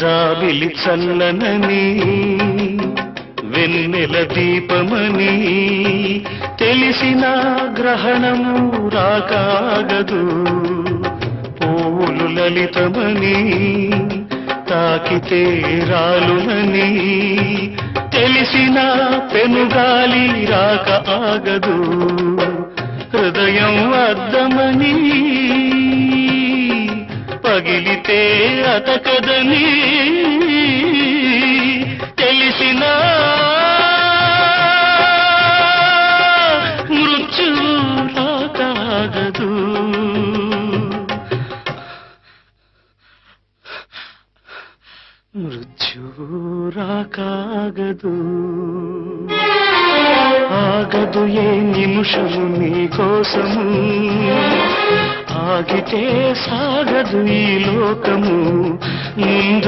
జాబిలి చల్లనని వెన్నెల దీపమని తెలిసిన గ్రహణము రాకాగదు. పూలు లలితమని తాకితే రాలునని తెలిసిన పెనుగాలి రాక ఆగదు. హృదయం అద్దమని పగిలితే అతకదని తెలిసిన మృత్యువు రాకాగదు. మృత్యువు రాకాగదు. ఆగదు ఏ నిమిషము నీ కోసము, ఆగితే సాగదు ఈ లోకము. ముందు